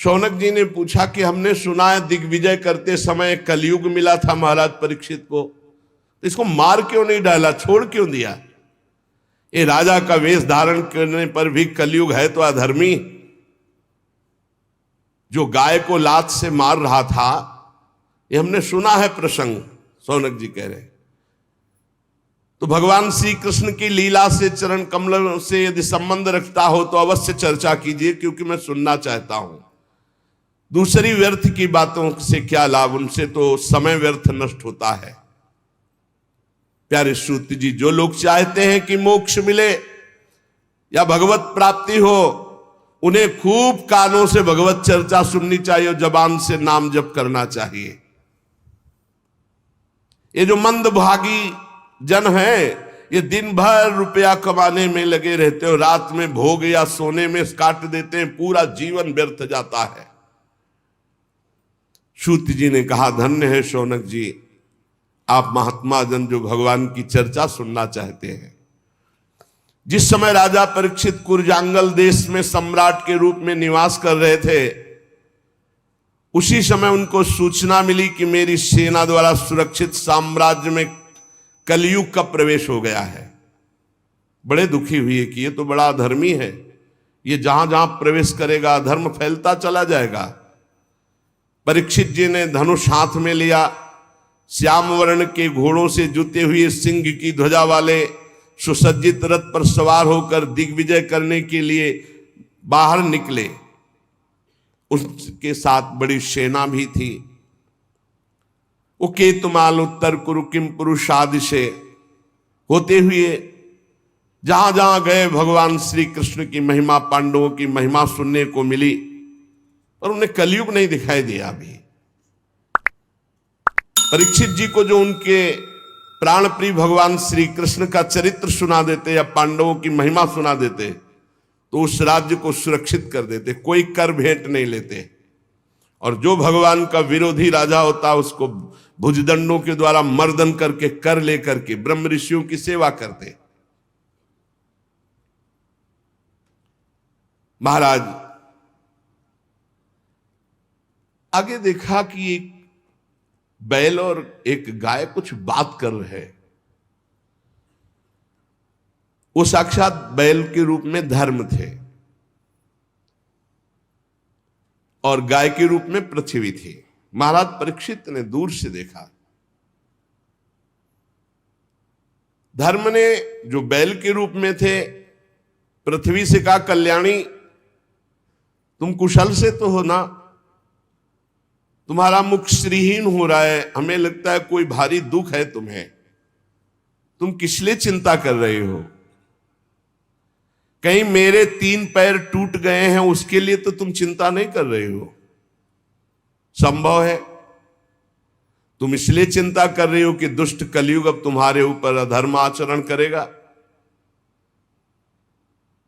शौनक जी ने पूछा कि हमने सुना है दिग्विजय करते समय कलयुग मिला था महाराज परीक्षित को, तो इसको मार क्यों नहीं डाला, छोड़ क्यों दिया? ये राजा का वेश धारण करने पर भी कलयुग है तो अधर्मी। जो गाय को लात से मार रहा था, ये हमने सुना है प्रसंग। शौनक जी कह रहे तो भगवान श्री कृष्ण की लीला से, चरण कमलों से यदि संबंध रखता हो तो अवश्य चर्चा कीजिए, क्योंकि मैं सुनना चाहता हूं। दूसरी व्यर्थ की बातों से क्या लाभ, उनसे तो समय व्यर्थ नष्ट होता है। प्यारे श्रोता जी, जो लोग चाहते हैं कि मोक्ष मिले या भगवत प्राप्ति हो, उन्हें खूब कानों से भगवत चर्चा सुननी चाहिए और जबान से नाम जप करना चाहिए। ये जो मंदभागी जन है, ये दिन भर रुपया कमाने में लगे रहते हो, रात में भोग या सोने में काट देते हैं, पूरा जीवन व्यर्थ जाता है। सूत जी ने कहा, धन्य है शौनक जी, आप महात्मा जन जो भगवान की चर्चा सुनना चाहते हैं। जिस समय राजा परीक्षित कुरजांगल देश में सम्राट के रूप में निवास कर रहे थे, उसी समय उनको सूचना मिली कि मेरी सेना द्वारा सुरक्षित साम्राज्य में कलयुग का प्रवेश हो गया है। बड़े दुखी हुए कि ये तो बड़ा अधर्मी है, ये जहां जहां प्रवेश करेगा अधर्म फैलता चला जाएगा। परीक्षित जी ने धनुष हाथ में लिया, श्याम वर्ण के घोड़ों से जुते हुए सिंह की ध्वजा वाले सुसज्जित रथ पर सवार होकर दिग्विजय करने के लिए बाहर निकले। उसके साथ बड़ी सेना भी थी। वो केतुमाल उत्तर कुरु किम पुरुषादि से होते हुए जहां जहां गए भगवान श्री कृष्ण की महिमा, पांडवों की महिमा सुनने को मिली, और उन्हें कलयुग नहीं दिखाई दिया। अभी परीक्षित जी को जो उनके प्राण प्रिय भगवान श्री कृष्ण का चरित्र सुना देते या पांडवों की महिमा सुना देते, तो उस राज्य को सुरक्षित कर देते, कोई कर भेंट नहीं लेते। और जो भगवान का विरोधी राजा होता, उसको भुजदंडों के द्वारा मर्दन करके, कर लेकर के ब्रह्म ऋषियों की सेवा करते। महाराज आगे देखा कि एक बैल और एक गाय कुछ बात कर रहे हैं। वो साक्षात बैल के रूप में धर्म थे और गाय के रूप में पृथ्वी थी। महाराज परीक्षित ने दूर से देखा, धर्म ने जो बैल के रूप में थे पृथ्वी से कहा, कल्याणी तुम कुशल से तो हो ना, तुम्हारा मुख श्रीहीन हो रहा है, हमें लगता है कोई भारी दुख है तुम्हें, तुम किस लिए चिंता कर रहे हो? कहीं मेरे 3 पैर टूट गए हैं उसके लिए तो तुम चिंता नहीं कर रहे हो? संभव है तुम इसलिए चिंता कर रही हो कि दुष्ट कलयुग अब तुम्हारे ऊपर अधर्म आचरण करेगा।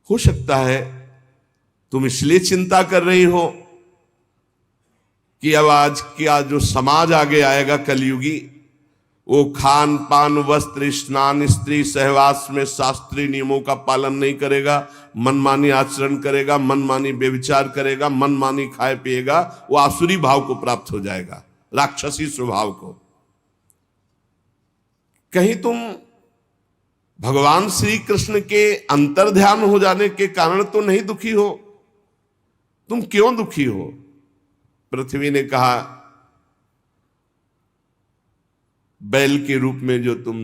हो सकता है तुम इसलिए चिंता कर रही हो कि अब आज क्या जो समाज आगे आएगा कलयुगी, वो खान पान वस्त्र स्नान स्त्री सहवास में शास्त्रीय नियमों का पालन नहीं करेगा, मनमानी आचरण करेगा, मनमानी व्यभिचार करेगा, मनमानी खाए पिएगा, वो आसुरी भाव को प्राप्त हो जाएगा, राक्षसी स्वभाव को। कहीं तुम भगवान श्री कृष्ण के अंतर्ध्यान हो जाने के कारण तो नहीं दुखी हो? तुम क्यों दुखी हो? पृथ्वी ने कहा, बैल के रूप में जो तुम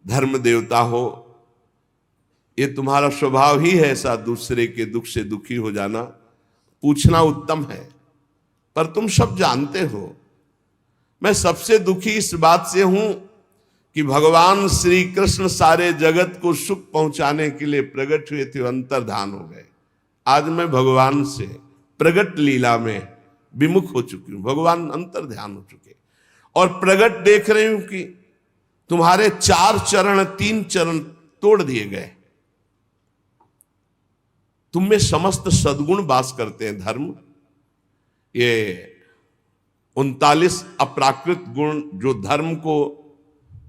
धर्म देवता हो, ये तुम्हारा स्वभाव ही है ऐसा, दूसरे के दुख से दुखी हो जाना। पूछना उत्तम है, पर तुम सब जानते हो मैं सबसे दुखी इस बात से हूं कि भगवान श्री कृष्ण सारे जगत को सुख पहुंचाने के लिए प्रकट हुए थे, अंतर्धान हो गए। आज मैं भगवान से प्रगट लीला में विमुख हो चुकी हूं, भगवान अंतर्ध्यान हो चुके और प्रगट देख रही हूं कि तुम्हारे 4 चरण 3 चरण तोड़ दिए गए। तुम में समस्त सद्गुण वास करते हैं। धर्म ये 39 अप्राकृत गुण जो धर्म को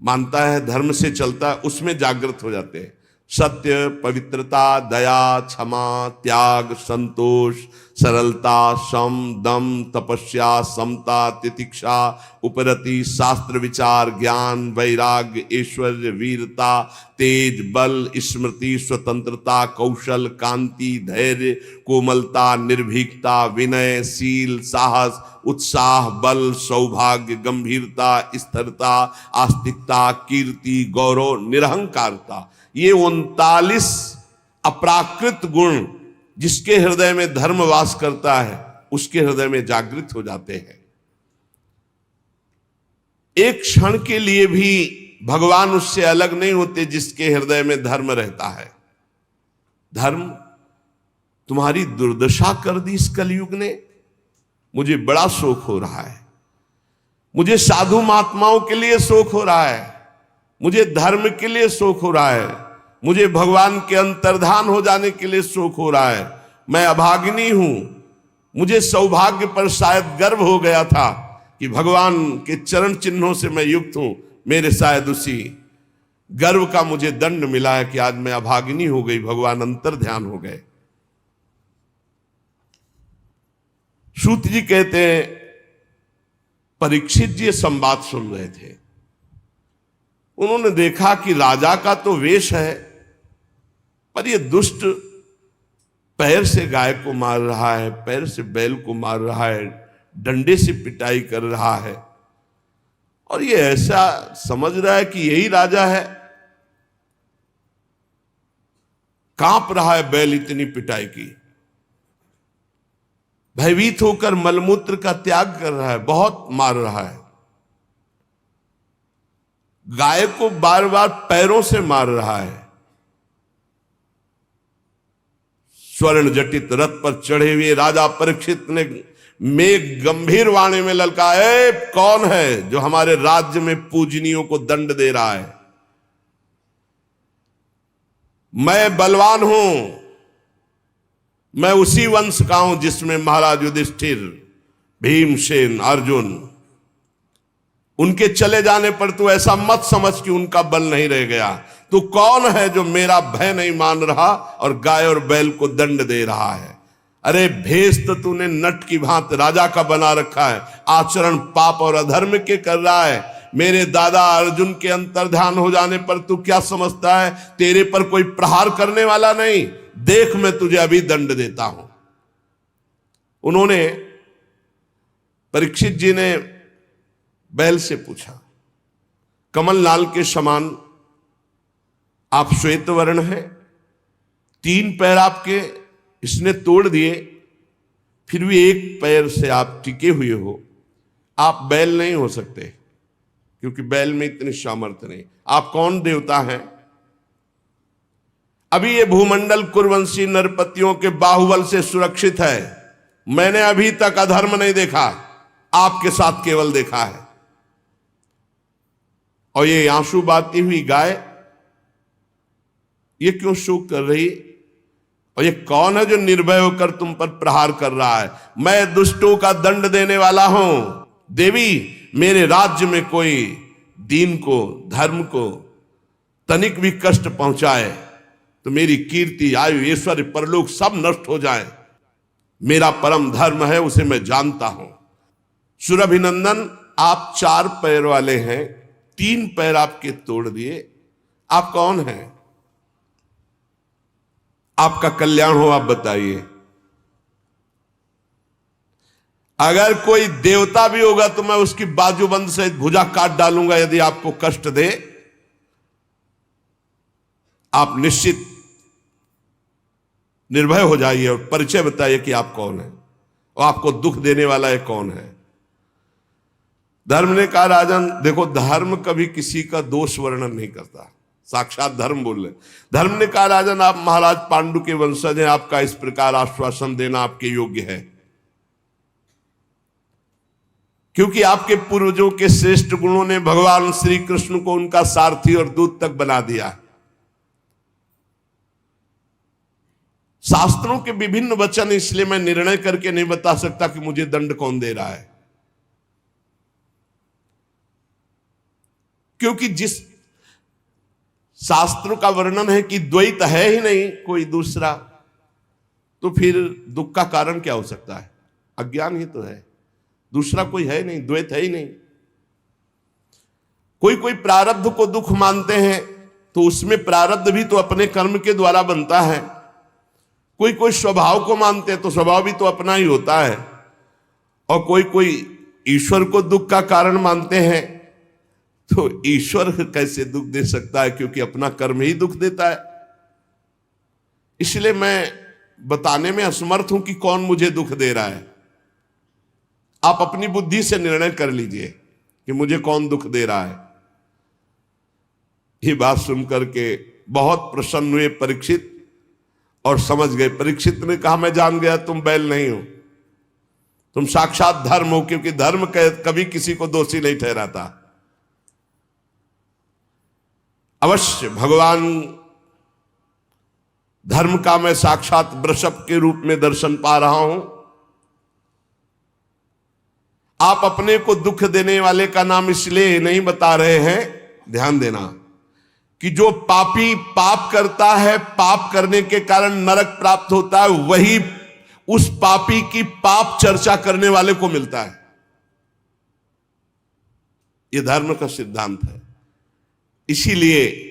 मानता है, धर्म से चलता है, उसमें जागृत हो जाते हैं। सत्य, पवित्रता, दया, क्षमा, त्याग, संतोष, सरलता, सम, दम, तपस्या, समता, तितिक्षा, उपरति, शास्त्र विचार, ज्ञान, वैराग्य, ऐश्वर्य, वीरता, तेज, बल, स्मृति, स्वतंत्रता, कौशल, कांति, धैर्य, कोमलता, निर्भीकता, विनय, शील, साहस, उत्साह, बल, सौभाग्य, गंभीरता, स्थिरता, आस्तिकता, कीर्ति, गौरव, निरहंकारता, ये 39 अप्राकृत गुण जिसके हृदय में धर्म वास करता है उसके हृदय में जागृत हो जाते हैं। एक क्षण के लिए भी भगवान उससे अलग नहीं होते जिसके हृदय में धर्म रहता है। धर्म तुम्हारी दुर्दशा कर दी इस कलयुग ने। मुझे बड़ा शोक हो रहा है, मुझे साधु महात्माओं के लिए शोक हो रहा है, मुझे धर्म के लिए शोक हो रहा है, मुझे भगवान के अंतर्धान हो जाने के लिए शोक हो रहा है। मैं अभागिनी हूं। मुझे सौभाग्य पर शायद गर्व हो गया था कि भगवान के चरण चिन्हों से मैं युक्त हूं। मेरे शायद उसी गर्व का मुझे दंड मिला है कि आज मैं अभागिनी हो गई, भगवान अंतर्ध्यान हो गए। सूत जी कहते हैं, परीक्षित जी संवाद सुन रहे थे। उन्होंने देखा कि राजा का तो वेश है, पर ये दुष्ट पैर से गाय को मार रहा है, पैर से बैल को मार रहा है, डंडे से पिटाई कर रहा है, और ये ऐसा समझ रहा है कि यही राजा है। कांप रहा है बैल इतनी पिटाई की, भयभीत होकर मलमूत्र का त्याग कर रहा है, बहुत मार रहा है। गाय को बार बार पैरों से मार रहा है। स्वर्ण जटित रथ पर चढ़े हुए राजा परीक्षित ने मेघ गंभीर वाणी में ललकाया, कौन है जो हमारे राज्य में पूजनियों को दंड दे रहा है? मैं बलवान हूं, मैं उसी वंश का हूं जिसमें महाराज युधिष्ठिर, भीमसेन, अर्जुन, उनके चले जाने पर तू ऐसा मत समझ कि उनका बल नहीं रह गया। तू कौन है जो मेरा भय नहीं मान रहा और गाय और बैल को दंड दे रहा है? अरे भेष तो तूने नट की भांति राजा का बना रखा है, आचरण पाप और अधर्म के कर रहा है। मेरे दादा अर्जुन के अंतर्ध्यान हो जाने पर तू क्या समझता है तेरे पर कोई प्रहार करने वाला नहीं? देख मैं तुझे अभी दंड देता हूं। उन्होंने, परीक्षित जी ने बैल से पूछा, कमल लाल के समान आप श्वेत वर्ण हैं, 3 पैर आपके इसने तोड़ दिए, फिर भी एक पैर से आप टिके हुए हो। आप बैल नहीं हो सकते क्योंकि बैल में इतनी सामर्थ्य नहीं। आप कौन देवता हैं? अभी ये भूमंडल कुरवंशी नरपतियों के बाहुबल से सुरक्षित है। मैंने अभी तक अधर्म नहीं देखा, आपके साथ केवल देखा है। और ये आंसू बहाती हुई गाय, ये क्यों शोक कर रही? और ये कौन है जो निर्भय होकर तुम पर प्रहार कर रहा है? मैं दुष्टों का दंड देने वाला हूं। देवी, मेरे राज्य में कोई दीन को, धर्म को तनिक भी कष्ट पहुंचाए तो मेरी कीर्ति, आयु, ऐश्वर्य, परलोक सब नष्ट हो जाए। मेरा परम धर्म है, उसे मैं जानता हूं। सुरभिनंदन, आप 4 पैर वाले हैं, 3 पैर आपके तोड़ दिए। आप कौन हैं? आपका कल्याण हो, आप बताइए। अगर कोई देवता भी होगा तो मैं उसकी बाजूबंद से भुजा काट डालूंगा यदि आपको कष्ट दे। आप निश्चित निर्भय हो जाइए और परिचय बताइए कि आप कौन है और आपको दुख देने वाला है कौन है। धर्म ने कहा, राजन देखो, धर्म कभी किसी का दोष वर्णन नहीं करता, साक्षात धर्म बोल रहे। धर्म ने कहा, राजन आप महाराज पांडु के वंशज हैं, आपका इस प्रकार आश्वासन देना आपके योग्य है, क्योंकि आपके पूर्वजों के श्रेष्ठ गुणों ने भगवान श्री कृष्ण को उनका सारथी और दूत तक बना दिया। शास्त्रों के विभिन्न वचन, इसलिए मैं निर्णय करके नहीं बता सकता कि मुझे दंड कौन दे रहा है, क्योंकि जिस शास्त्रों का वर्णन है कि द्वैत है ही नहीं कोई दूसरा, तो फिर दुख का कारण क्या हो सकता है? अज्ञान ही तो है, दूसरा कोई है नहीं, द्वैत है ही नहीं। कोई कोई प्रारब्ध को दुख मानते हैं, तो उसमें प्रारब्ध भी तो अपने कर्म के द्वारा बनता है। कोई कोई स्वभाव को मानते हैं, तो स्वभाव भी तो अपना ही होता है। और कोई कोई ईश्वर को दुख का कारण मानते हैं, तो ईश्वर कैसे दुख दे सकता है, क्योंकि अपना कर्म ही दुख देता है। इसलिए मैं बताने में असमर्थ हूं कि कौन मुझे दुख दे रहा है। आप अपनी बुद्धि से निर्णय कर लीजिए कि मुझे कौन दुख दे रहा है। ये बात सुनकर के बहुत प्रसन्न हुए परीक्षित और समझ गए। परीक्षित ने कहा, मैं जान गया तुम बैल नहीं हो, तुम साक्षात धर्म हो, क्योंकि धर्म कभी किसी को दोषी नहीं ठहराता। अवश्य भगवान धर्म का मैं साक्षात वृषभ के रूप में दर्शन पा रहा हूं। आप अपने को दुख देने वाले का नाम इसलिए नहीं बता रहे हैं, ध्यान देना, कि जो पापी पाप करता है, पाप करने के कारण नरक प्राप्त होता है, वही उस पापी की पाप चर्चा करने वाले को मिलता है। यह धर्म का सिद्धांत है। इसीलिए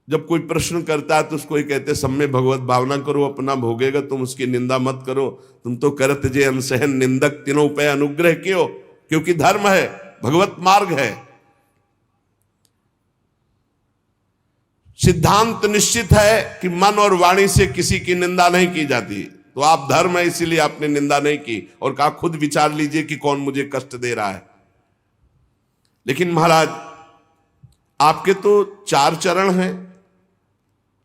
जब कोई प्रश्न करता है तो उसको ये कहते, सब में भगवत भावना करो, अपना भोगेगा, तुम उसकी निंदा मत करो। तुम तो करत जे अनसहन निंदक तीनों पे अनुग्रह क्यों, क्योंकि धर्म है, भगवत मार्ग है। सिद्धांत निश्चित है कि मन और वाणी से किसी की निंदा नहीं की जाती। तो आप धर्म है, इसीलिए आपने निंदा नहीं की और कहा खुद विचार लीजिए कि कौन मुझे कष्ट दे रहा है। लेकिन महाराज, आपके तो 4 चरण हैं,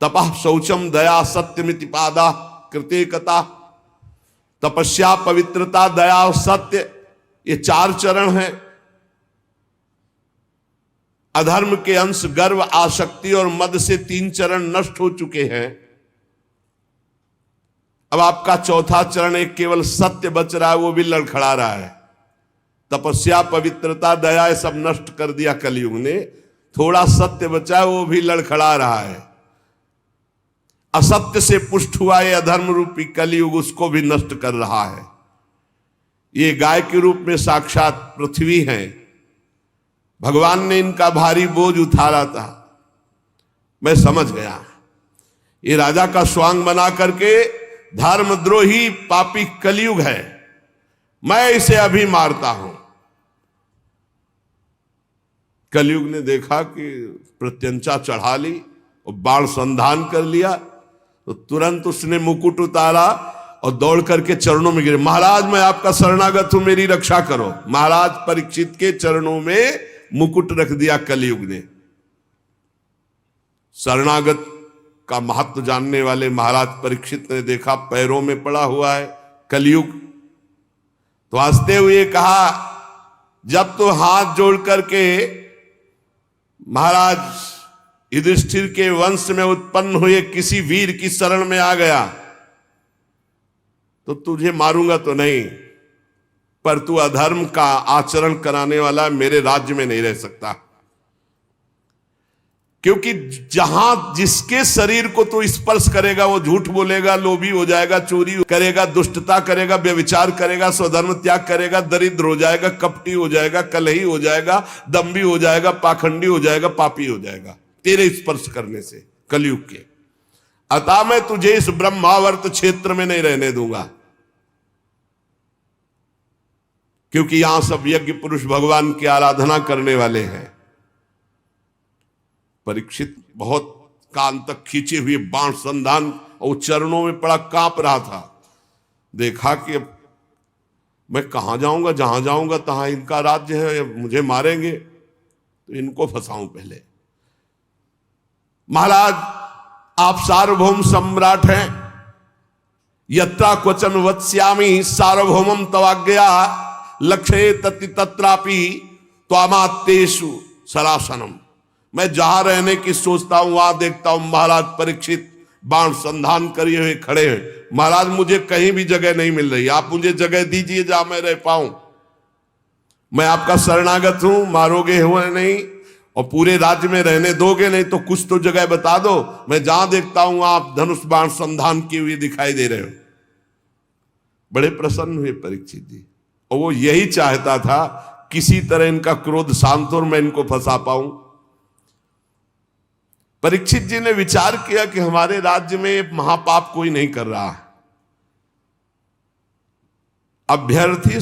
तपः शौचम दया सत्यमिति पादा कृतिकता, तपस्या पवित्रता दया और सत्य, ये 4 चरण हैं। अधर्म के अंश गर्व आसक्ति और मद से 3 चरण नष्ट हो चुके हैं। अब आपका 4था चरण एक केवल सत्य बच रहा है, वो भी लड़खड़ा रहा है। तपस्या पवित्रता दया ये सब नष्ट कर दिया कलयुग ने, थोड़ा सत्य बचा है, वो भी लड़खड़ा रहा है। असत्य से पुष्ट हुआ ये अधर्म रूपी कलयुग उसको भी नष्ट कर रहा है। ये गाय के रूप में साक्षात पृथ्वी है, भगवान ने इनका भारी बोझ उतारा था। मैं समझ गया, ये राजा का स्वांग बना करके धर्मद्रोही पापी कलयुग है, मैं इसे अभी मारता हूं। कलयुग ने देखा कि प्रत्यंचा चढ़ा ली और बाण संधान कर लिया, तो तुरंत उसने मुकुट उतारा और दौड़ करके चरणों में गिरे। महाराज मैं आपका शरणागत हूं, मेरी रक्षा करो। महाराज परीक्षित के चरणों में मुकुट रख दिया कलयुग ने। शरणागत का महत्व जानने वाले महाराज परीक्षित ने देखा पैरों में पड़ा हुआ है कलयुग, तो हंसते हुए कहा, जब तो हाथ जोड़ करके महाराज युधिष्ठिर के वंश में उत्पन्न हुए किसी वीर की शरण में आ गया तो तुझे मारूंगा तो नहीं, पर तू अधर्म का आचरण कराने वाला मेरे राज्य में नहीं रह सकता। क्योंकि जहां जिसके शरीर को तू स्पर्श करेगा वो झूठ बोलेगा, लोभी हो जाएगा, चोरी करेगा, दुष्टता करेगा, व्यभिचार करेगा, स्वधर्म त्याग करेगा, दरिद्र हो जाएगा, कपटी हो जाएगा, कलही हो जाएगा, दम्भी हो जाएगा, पाखंडी हो जाएगा, पापी हो जाएगा तेरे स्पर्श करने से कलयुग के। अतः मैं तुझे इस ब्रह्मावर्त क्षेत्र में नहीं रहने दूंगा, क्योंकि यहां सब यज्ञ पुरुष भगवान की आराधना करने वाले हैं। परीक्षित बहुत कान तक खींचे हुए बाण संधान और चरणों में पड़ा कांप रहा था। देखा कि अब मैं कहां जाऊंगा, जहां जाऊंगा तहां इनका राज्य है, मुझे मारेंगे, तो इनको फंसाऊं पहले। महाराज आप सार्वभौम सम्राट हैं, यत्रा क्वचन वत्स्यामि सार्वभौमम तवाज्ञया लक्ष्ये तति तत्रापि त्वामात्तेषु सरासनम। मैं जहां रहने की सोचता हूं वहां देखता हूं महाराज परीक्षित बाण संधान करे हुए खड़े हैं। महाराज मुझे कहीं भी जगह नहीं मिल रही, आप मुझे जगह दीजिए जहां मैं रह पाऊं। मैं आपका शरणागत हूं, मारोगे हुए नहीं, और पूरे राज्य में रहने दोगे नहीं तो कुछ तो जगह बता दो, मैं जहां देखता हूं आप धनुष बाण संधान किए हुए दिखाई दे रहे हो। बड़े प्रसन्न हुए परीक्षित जी, और वो यही चाहता था किसी तरह इनका क्रोध शांत हो और मैं इनको फंसा पाऊं। परीक्षित जी ने विचार किया कि हमारे राज्य में महापाप कोई नहीं कर रहा। अभ्यर्थी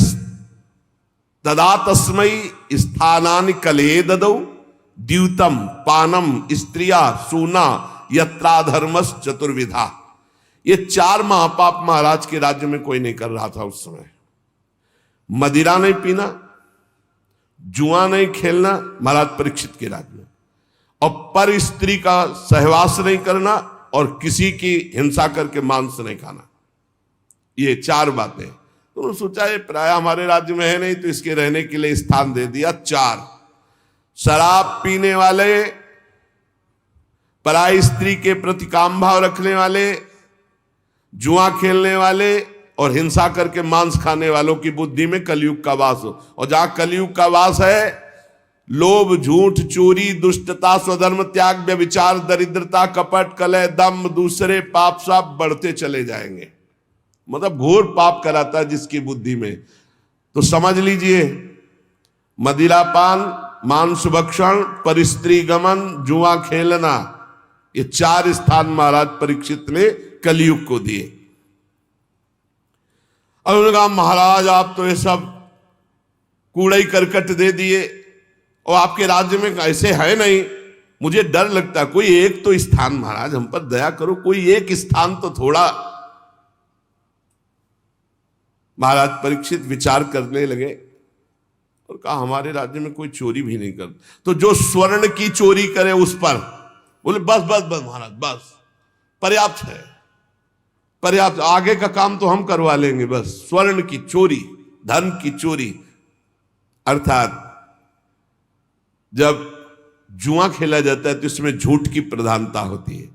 तदा तस्मई स्थानानि कले ददौ द्यूतम पानम स्त्रिया सूना यत्राधर्मस चतुर्विधा। ये 4 महापाप महाराज के राज्य में कोई नहीं कर रहा था उस समय। मदिरा नहीं पीना, जुआ नहीं खेलना महाराज परीक्षित के राज्य में, और पर स्त्री का सहवास नहीं करना, और किसी की हिंसा करके मांस नहीं खाना। ये 4 बातें। तो उन्होंने सोचा ये प्राय हमारे राज्य में है नहीं, तो इसके रहने के लिए स्थान दे दिया 4। शराब पीने वाले, पराई स्त्री के प्रति काम भाव रखने वाले, जुआ खेलने वाले और हिंसा करके मांस खाने वालों की बुद्धि में कलयुग का वास हो। और जहां कलयुग का वास है, लोभ, झूठ, चोरी, दुष्टता, स्वधर्म त्याग, व्यभिचार, दरिद्रता, कपट, कलह, दम्भ, दूसरे पाप सब बढ़ते चले जाएंगे। मतलब घोर पाप कराता है जिसकी बुद्धि में। तो समझ लीजिए, मदिरापान, मांस भक्षण, परिस्त्री गमन, जुआ खेलना, ये 4 स्थान महाराज परीक्षित ने कलयुग को दिए। और उन्होंने कहा महाराज आप तो ये सब कूड़े करकट दे दिए, और आपके राज्य में ऐसे है नहीं, मुझे डर लगता है। कोई एक तो स्थान महाराज हम पर दया करो, कोई एक स्थान तो थोड़ा। महाराज परीक्षित विचार करने लगे और कहा हमारे राज्य में कोई चोरी भी नहीं करता, तो जो स्वर्ण की चोरी करे उस पर। बोले बस बस बस महाराज, बस पर्याप्त है, पर्याप्त, आगे का काम तो हम करवा लेंगे, बस स्वर्ण की चोरी, धन की चोरी। अर्थात जब जुआ खेला जाता है तो इसमें झूठ की प्रधानता होती है,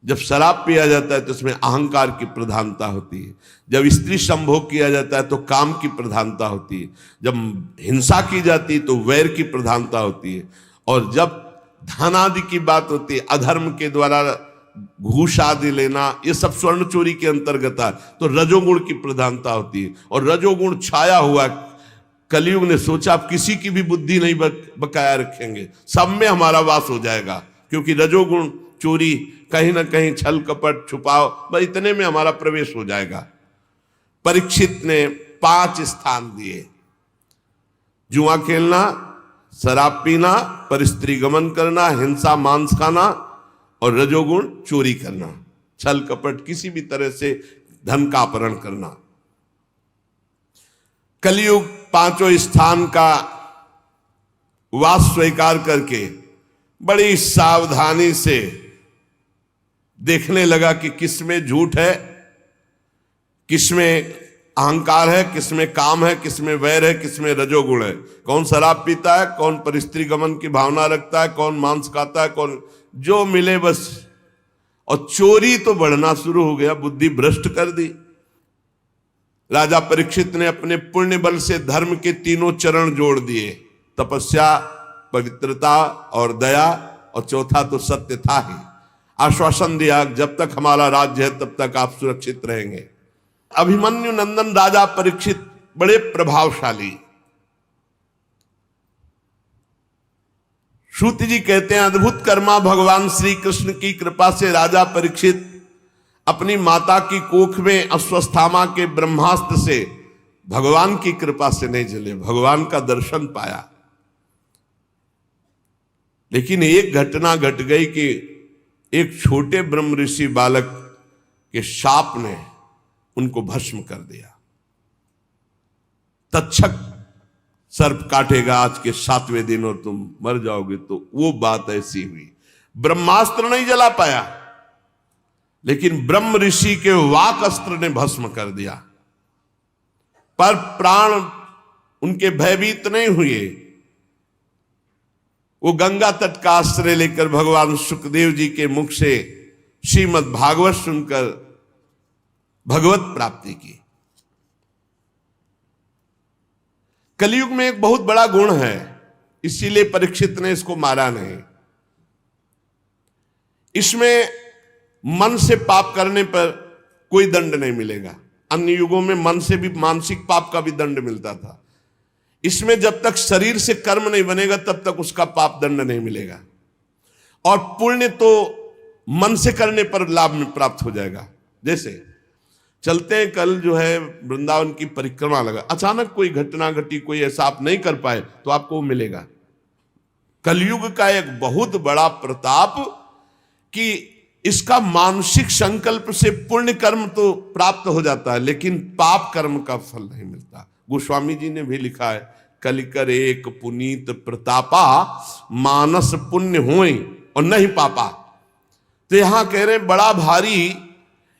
जब शराब पिया जाता है तो इसमें अहंकार की प्रधानता होती है, जब स्त्री संभोग किया जाता है तो काम की प्रधानता होती है, जब हिंसा की जाती है तो वैर की प्रधानता होती है, और जब धन आदि की बात होती है, अधर्म के द्वारा घूस आदि लेना, ये सब स्वर्ण चोरी के अंतर्गत है। तो रजोगुण की प्रधानता होती है, और रजोगुण छाया हुआ। कलयुग ने सोचा अब किसी की भी बुद्धि नहीं बकाया रखेंगे, सब में हमारा वास हो जाएगा, क्योंकि रजोगुण चोरी, कहीं ना कहीं छल कपट छुपाओ, बस इतने में हमारा प्रवेश हो जाएगा। परीक्षित ने 5 स्थान दिए, जुआ खेलना, शराब पीना, परिस्त्री गमन करना, हिंसा मांस खाना, और रजोगुण चोरी करना, छल कपट किसी भी तरह से धन का अपहरण करना। कलयुग 5 स्थान का वास स्वीकार करके बड़ी सावधानी से देखने लगा कि किसमें झूठ है, किसमें अहंकार है, किसमें काम है, किसमें वैर है, किसमें रजोगुण है। कौन शराब पीता है, कौन परिस्त्री गमन की भावना रखता है, कौन मांस खाता है, कौन जो मिले बस। और चोरी तो बढ़ना शुरू हो गया, बुद्धि भ्रष्ट कर दी। राजा परीक्षित ने अपने पुण्य बल से धर्म के 3 चरण जोड़ दिए, तपस्या, पवित्रता और दया, और चौथा तो सत्य था ही। आश्वासन दिया जब तक हमारा राज्य है तब तक आप सुरक्षित रहेंगे। अभिमन्यु नंदन राजा परीक्षित बड़े प्रभावशाली। श्रुत जी कहते हैं अद्भुत कर्मा भगवान श्री कृष्ण की कृपा से राजा परीक्षित अपनी माता की कोख में अश्वस्थामा के ब्रह्मास्त्र से भगवान की कृपा से नहीं जले, भगवान का दर्शन पाया। लेकिन एक घटना घट गई कि एक छोटे ब्रह्म ऋषि बालक के शाप ने उनको भस्म कर दिया। तक्षक सर्प काटेगा आज के 7वें दिन और तुम मर जाओगे, तो वो बात ऐसी हुई। ब्रह्मास्त्र नहीं जला पाया, लेकिन ब्रह्म ऋषि के वाक अस्त्र ने भस्म कर दिया। पर प्राण उनके भयभीत नहीं हुए। वो गंगा तट का आश्रय लेकर भगवान सुखदेव जी के मुख से श्रीमद् भागवत सुनकर भगवत प्राप्ति की। कलयुग में एक बहुत बड़ा गुण है, इसीलिए परीक्षित ने इसको मारा नहीं। इसमें मन से पाप करने पर कोई दंड नहीं मिलेगा। अन्य युगों में मन से भी मानसिक पाप का भी दंड मिलता था। इसमें जब तक शरीर से कर्म नहीं बनेगा तब तक उसका पाप दंड नहीं मिलेगा, और पुण्य तो मन से करने पर लाभ में प्राप्त हो जाएगा। जैसे चलते हैं, कल जो है वृंदावन की परिक्रमा लगा, अचानक कोई घटना घटी, कोई ऐसा आप नहीं कर पाए तो आपको वो मिलेगा। कलयुग का एक बहुत बड़ा प्रताप कि इसका मानसिक संकल्प से पुण्य कर्म तो प्राप्त हो जाता है, लेकिन पाप कर्म का फल नहीं मिलता। गोस्वामी जी ने भी लिखा है, कलिकर एक पुनीत प्रतापा, मानस पुण्य होए और नहीं पापा। तो यहां कह रहे हैं बड़ा भारी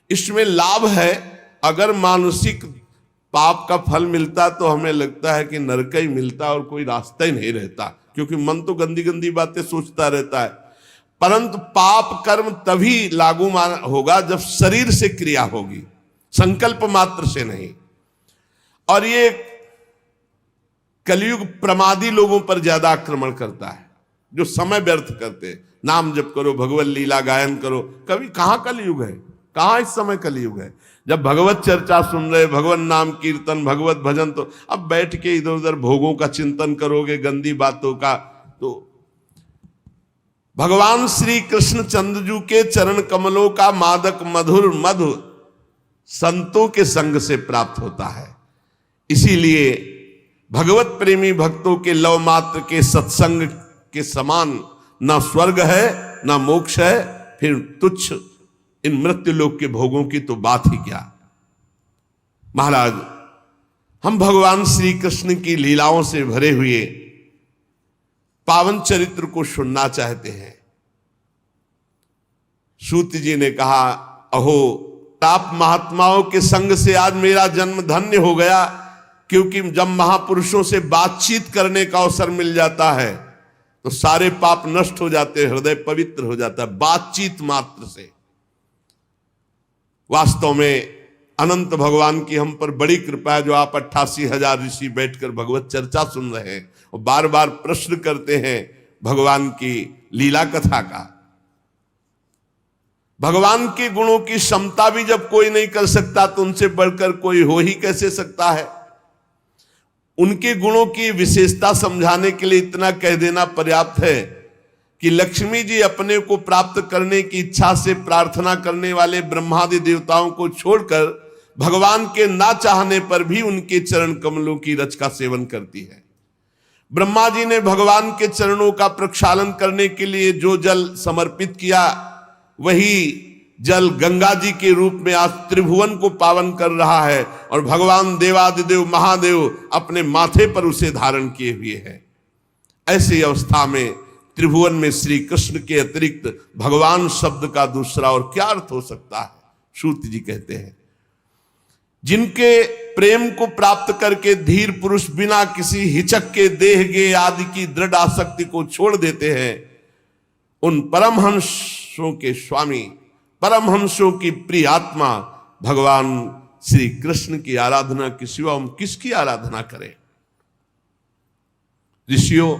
इसमें लाभ है। अगर मानसिक पाप का फल मिलता तो हमें लगता है कि नरक ही मिलता और कोई रास्ता ही नहीं रहता, क्योंकि मन तो गंदी गंदी बातें सोचता रहता है। परंतु पाप कर्म तभी लागू होगा जब शरीर से क्रिया होगी, संकल्प मात्र से नहीं। और ये कलयुग प्रमादी लोगों पर ज्यादा आक्रमण करता है, जो समय व्यर्थ करते हैं। नाम जप करो, भगवत लीला गायन करो। कभी कहां कलयुग है, कहां इस समय कलयुग है? जब भगवत चर्चा सुन रहे, भगवत नाम कीर्तन, भगवत भजन, तो अब बैठ के इधर उधर भोगों का चिंतन करोगे, गंदी बातों का। तो भगवान श्री कृष्ण चंद्रजू के चरण कमलों का मादक मधुर मधु संतों के संग से प्राप्त होता है। इसीलिए भगवत प्रेमी भक्तों के लव मात्र के सत्संग के समान ना स्वर्ग है ना मोक्ष है, फिर तुच्छ इन मृत्यु लोक के भोगों की तो बात ही क्या। महाराज, हम भगवान श्री कृष्ण की लीलाओं से भरे हुए पावन चरित्र को सुनना चाहते हैं। सूत जी ने कहा, अहो आप महात्माओं के संग से आज मेरा जन्म धन्य हो गया, क्योंकि जब महापुरुषों से बातचीत करने का अवसर मिल जाता है तो सारे पाप नष्ट हो जाते हैं, हृदय पवित्र हो जाता है बातचीत मात्र से। वास्तव में अनंत भगवान की हम पर बड़ी कृपा है, जो आप 88,000 ऋषि बैठकर भगवत चर्चा सुन रहे हैं और बार बार प्रश्न करते हैं भगवान की लीला कथा का। भगवान के गुणों की क्षमता भी जब कोई नहीं कर सकता तो उनसे बढ़कर कोई हो ही कैसे सकता है। उनके गुणों की विशेषता समझाने के लिए इतना कह देना पर्याप्त है कि लक्ष्मी जी अपने को प्राप्त करने की इच्छा से प्रार्थना करने वाले ब्रह्मादि देवताओं को छोड़कर भगवान के ना चाहने पर भी उनके चरण कमलों की रच का सेवन करती है। ब्रह्मा जी ने भगवान के चरणों का प्रक्षालन करने के लिए जो जल समर्पित किया, वही जल गंगा जी के रूप में आज त्रिभुवन को पावन कर रहा है, और भगवान देवादिदेव महादेव अपने माथे पर उसे धारण किए हुए हैं। ऐसी अवस्था में त्रिभुवन में श्री कृष्ण के अतिरिक्त भगवान शब्द का दूसरा और क्या अर्थ हो सकता है? सूत जी कहते हैं, जिनके प्रेम को प्राप्त करके धीर पुरुष बिना किसी हिचक के देह गे आदि की दृढ़ आसक्ति को छोड़ देते हैं, उन परमहंसों के स्वामी, परमहंसों की प्रिय आत्मा भगवान श्री कृष्ण की आराधना के सिवा हम किसकी आराधना करें? ऋषियों,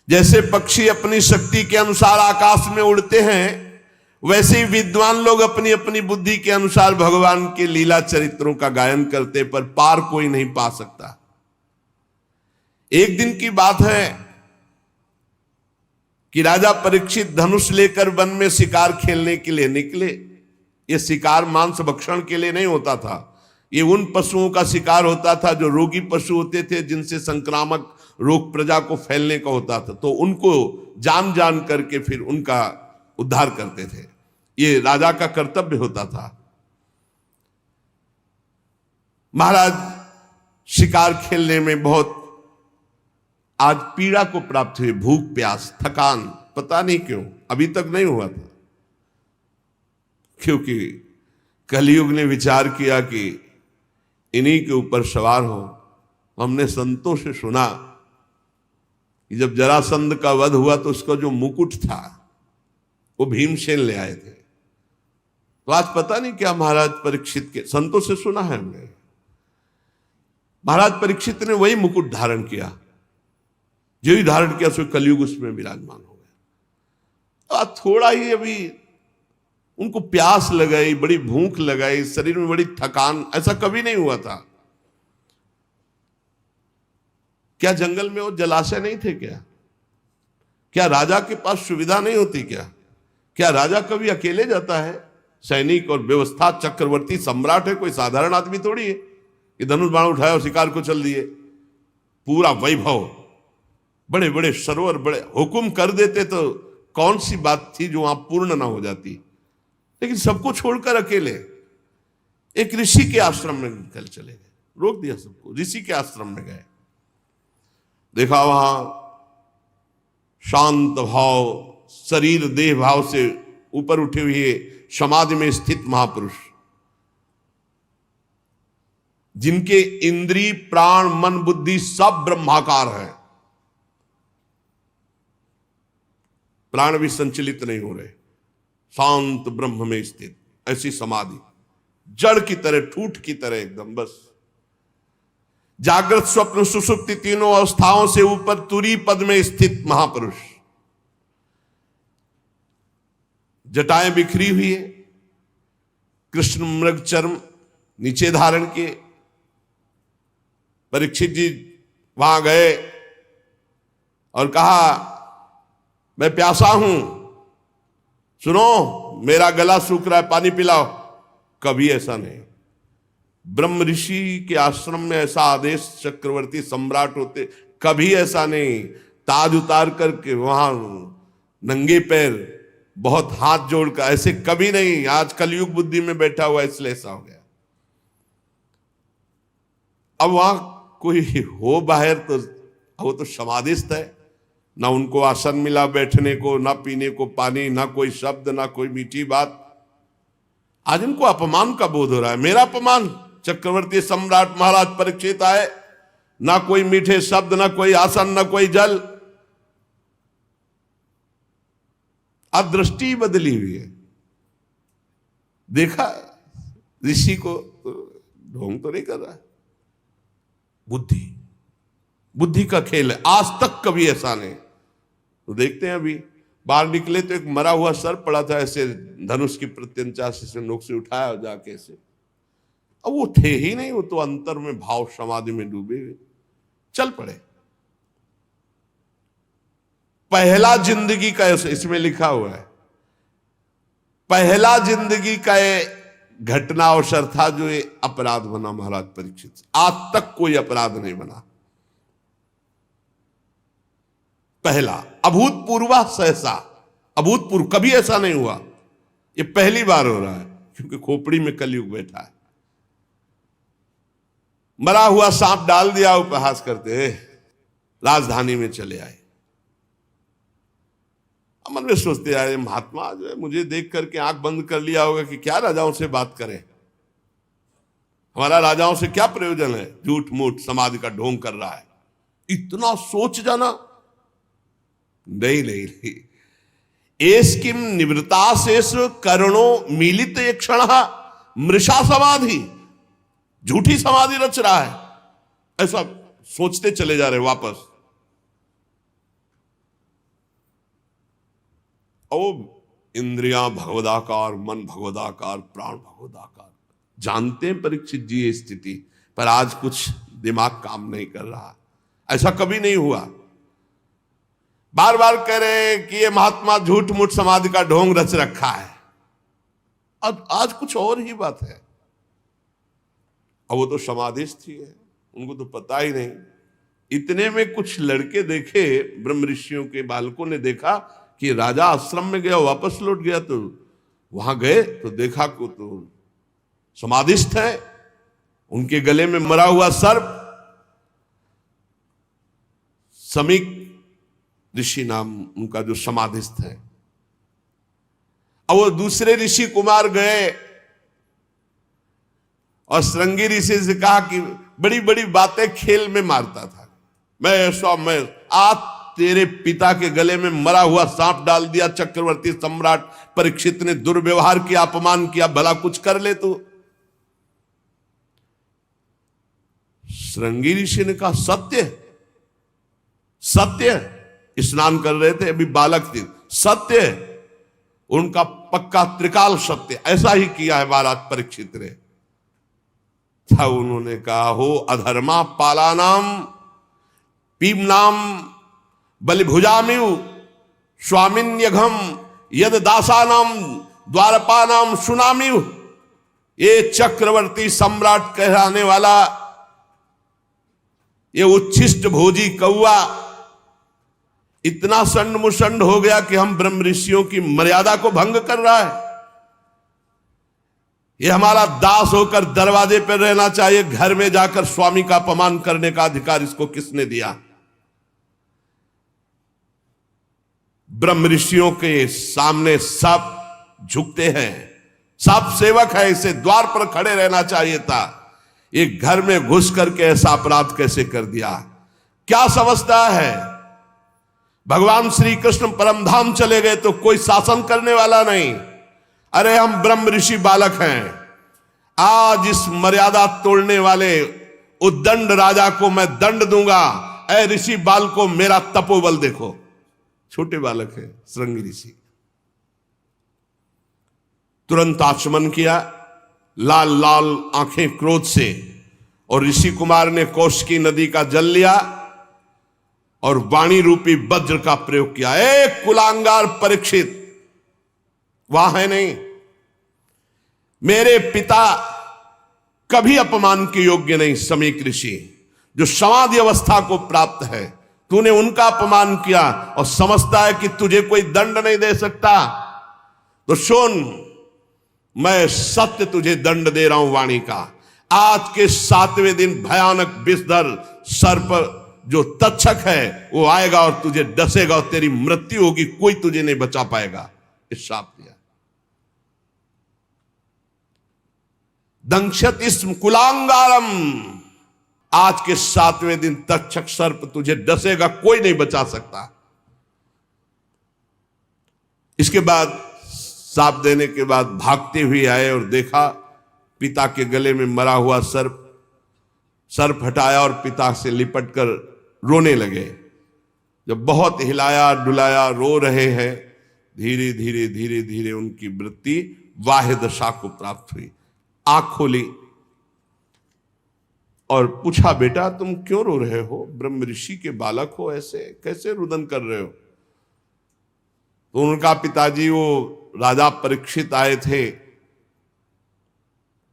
जैसे पक्षी अपनी शक्ति के अनुसार आकाश में उड़ते हैं, वैसे ही विद्वान लोग अपनी अपनी बुद्धि के अनुसार भगवान के लीला चरित्रों का गायन करते, पर पार कोई नहीं पा सकता। एक दिन की बात है कि राजा परीक्षित धनुष लेकर वन में शिकार खेलने के लिए निकले। यह शिकार मांस भक्षण के लिए नहीं होता था, ये उन पशुओं का शिकार होता था जो रोगी पशु होते थे, जिनसे संक्रामक रोग प्रजा को फैलने का होता था, तो उनको जान जान करके फिर उनका उद्धार करते थे। ये राजा का कर्तव्य होता था। महाराज शिकार खेलने में बहुत आज पीड़ा को प्राप्त हुई, भूख प्यास थकान, पता नहीं क्यों अभी तक नहीं हुआ था, क्योंकि कलयुग ने विचार किया कि इन्हीं के ऊपर सवार हो। हमने संतों से सुना कि जब जरासंध का वध हुआ तो उसका जो मुकुट था वो भीमसेन ले आए थे। तो आज पता नहीं क्या महाराज परीक्षित के, संतों से सुना है हमने, महाराज परीक्षित ने वही मुकुट धारण किया जो ही धारण किया सो कलयुग उसमें विराजमान हो गया। अब थोड़ा ही अभी उनको प्यास लगाई, बड़ी भूख लगाई, शरीर में बड़ी थकान, ऐसा कभी नहीं हुआ था। क्या जंगल में वो जलाशय नहीं थे क्या? क्या राजा के पास सुविधा नहीं होती क्या राजा कभी अकेले जाता है? सैनिक और व्यवस्था, चक्रवर्ती सम्राट है, कोई साधारण आदमी थोड़ी है कि धनुष बाण उठाया और शिकार को चल दिए। पूरा वैभव, बड़े बड़े सरोवर, बड़े हुक्म कर देते तो कौन सी बात थी जो वहां पूर्ण ना हो जाती। लेकिन सबको छोड़कर अकेले एक ऋषि के आश्रम में निकल चले गए, रोक दिया सबको, ऋषि के आश्रम में गए। देखा वहां शांत भाव, शरीर देह भाव से ऊपर उठे हुए समाधि में स्थित महापुरुष, जिनके इंद्रिय, प्राण, मन, बुद्धि सब ब्रह्माकार है। प्राण भी संचलित नहीं हो रहे, शांत ब्रह्म में स्थित ऐसी समाधि, जड़ की तरह, ठूठ की तरह एकदम। बस जागृत, स्वप्न, सुषुप्ति तीनों अवस्थाओं से ऊपर तुरी पद में स्थित महापुरुष, जटाएं बिखरी हुई है, कृष्ण मृग चर्म नीचे धारण किए। परीक्षित जी वहां गए और कहा, मैं प्यासा हूं, सुनो मेरा गला सूख रहा है, पानी पिलाओ। कभी ऐसा नहीं। ब्रह्म ऋषि के आश्रम में ऐसा आदेश चक्रवर्ती सम्राट होते, कभी ऐसा नहीं। ताज उतार करके वहां नंगे पैर, बहुत हाथ जोड़कर, ऐसे कभी नहीं। आज कलयुग बुद्धि में बैठा हुआ इसलिए ऐसा हो गया। अब वहां कोई हो बाहर तो वो तो समाधिस्थ है, ना उनको आसन मिला बैठने को, ना पीने को पानी, ना कोई शब्द, ना कोई मीठी बात। आज इनको अपमान का बोध हो रहा है, मेरा अपमान। चक्रवर्ती सम्राट महाराज परीक्षित आए, ना कोई मीठे शब्द, ना कोई आसन, ना कोई जल। अब दृष्टि बदली हुई है। देखा ऋषि को, ढोंग तो नहीं कर रहा है, बुद्धि का खेल है। आज तक कभी ऐसा नहीं। तो देखते हैं, अभी बाहर निकले तो एक मरा हुआ सर पड़ा था, ऐसे धनुष की प्रत्यंचा से नोक से उठाया जाके ऐसे। अब वो थे ही नहीं, वो तो अंतर में भाव समाधि में डूबे हुए चल पड़े। पहला जिंदगी का, इसमें लिखा हुआ है, पहला जिंदगी का घटना अवसर था जो ये अपराध बना महाराज परीक्षित। आज तक कोई अपराध नहीं बना। पहला अभूतपूर्व, सहसा अभूतपूर्व, कभी ऐसा नहीं हुआ। ये पहली बार हो रहा है, क्योंकि खोपड़ी में कलयुग बैठा है। मरा हुआ सांप डाल दिया, उपहास करते राजधानी में चले आए। मन में सोचते आए, महात्मा जो है मुझे देख करके आंख बंद कर लिया होगा कि क्या राजाओं से बात करें, हमारा राजाओं से क्या प्रयोजन है, झूठ मूठ समाधि का ढोंग कर रहा है। इतना सोच जाना, नहीं। एस्किम निवृत्ता शेष करणों मिलित एक क्षण मृषा समाधि, झूठी समाधि रच रहा है। ऐसा सोचते चले जा रहे वापस। इंद्रियां भगवदाकार, मन भगवदाकार, प्राण भगवदाकार। जानते हैं परीक्षित जी ये स्थिति, पर आज कुछ दिमाग काम नहीं कर रहा। ऐसा कभी नहीं हुआ। बार बार कह रहे कि ये महात्मा झूठ मूठ समाधि का ढोंग रच रखा है। अब आज कुछ और ही बात है। अब वो तो समाधिस्थ ही है, उनको तो पता ही नहीं। इतने में कुछ लड़के देखे, ब्रह्म ऋषियों के बालकों ने देखा कि राजा आश्रम में गया, वापस लौट गया। तो वहां गए तो देखा को तो समाधिस्थ है, उनके गले में मरा हुआ सर्प। समीक ऋषि नाम उनका जो समाधिस्थ है। अब वो दूसरे ऋषि कुमार गए और श्रृंगी ऋषि से कहा कि बड़ी बड़ी बातें खेल में मारता था, मैं आज तेरे पिता के गले में मरा हुआ सांप डाल दिया। चक्रवर्ती सम्राट परीक्षित ने दुर्व्यवहार किया, अपमान किया, भला कुछ कर ले तू। श्रृंगी ऋषि ने कहा, सत्य, स्नान कर रहे थे, अभी बालक थे, सत्य, उनका पक्का त्रिकाल सत्य, ऐसा ही किया है महाराज परीक्षित ने। था उन्होंने कहा, हो अधर्मा पालानाम पीमनाम बलिभुजामिव स्वामिन्यघम यद दासानाम द्वारपानाम सुनामिव। ये चक्रवर्ती सम्राट कहलाने वाला ये उच्छिष्ट भोजी कौआ इतना संड मुसंड हो गया कि हम ब्रह्म ऋषियों की मर्यादा को भंग कर रहा है। ये हमारा दास होकर दरवाजे पर रहना चाहिए, घर में जाकर स्वामी का अपमान करने का अधिकार इसको किसने दिया? ब्रह्म ऋषियों के सामने सब झुकते हैं, सब सेवक है, इसे द्वार पर खड़े रहना चाहिए था। ये घर में घुस करके ऐसा अपराध कैसे कर दिया? क्या समझता है? भगवान श्री कृष्ण परमधाम चले गए तो कोई शासन करने वाला नहीं। अरे हम ब्रह्म ऋषि बालक हैं। आज इस मर्यादा तोड़ने वाले उद्दंड राजा को मैं दंड दूंगा। ऐ ऋषि बाल को मेरा तपोबल देखो। छोटे बालक है श्रृंगी ऋषि, तुरंत आचमन किया, लाल लाल आंखें क्रोध से, और ऋषि कुमार ने कौशिकी नदी का जल लिया और वाणी रूपी वज्र का प्रयोग किया। एक कुलांगार परीक्षित वहां है नहीं, मेरे पिता कभी अपमान के योग्य नहीं। समीक ऋषि जो समाधि अवस्था को प्राप्त है, तूने उनका अपमान किया और समझता है कि तुझे कोई दंड नहीं दे सकता। तो सुन, मैं सत्य तुझे दंड दे रहा हूं वाणी का। आज के 7वें दिन भयानक विषधर सर्प जो तक्षक है वो आएगा और तुझे डसेगा और तेरी मृत्यु होगी, कोई तुझे नहीं बचा पाएगा। इस शाप दिया। दंक्षत इस्म कुलांगारम, आज के 7वें दिन तक्षक सर्प तुझे डसेगा, कोई नहीं बचा सकता। इसके बाद साप देने के बाद भागते हुए आए और देखा पिता के गले में मरा हुआ सर्प। सर्प हटाया और पिता से लिपट कर रोने लगे। जब बहुत हिलाया डुलाया, रो रहे हैं, धीरे धीरे धीरे धीरे उनकी वृत्ति वाह्य दशा को प्राप्त हुई। आंख खोली और पूछा, बेटा तुम क्यों रो रहे हो? ब्रह्म ऋषि के बालक हो, ऐसे कैसे रुदन कर रहे हो? तो उनका पिताजी वो राजा परीक्षित आए थे,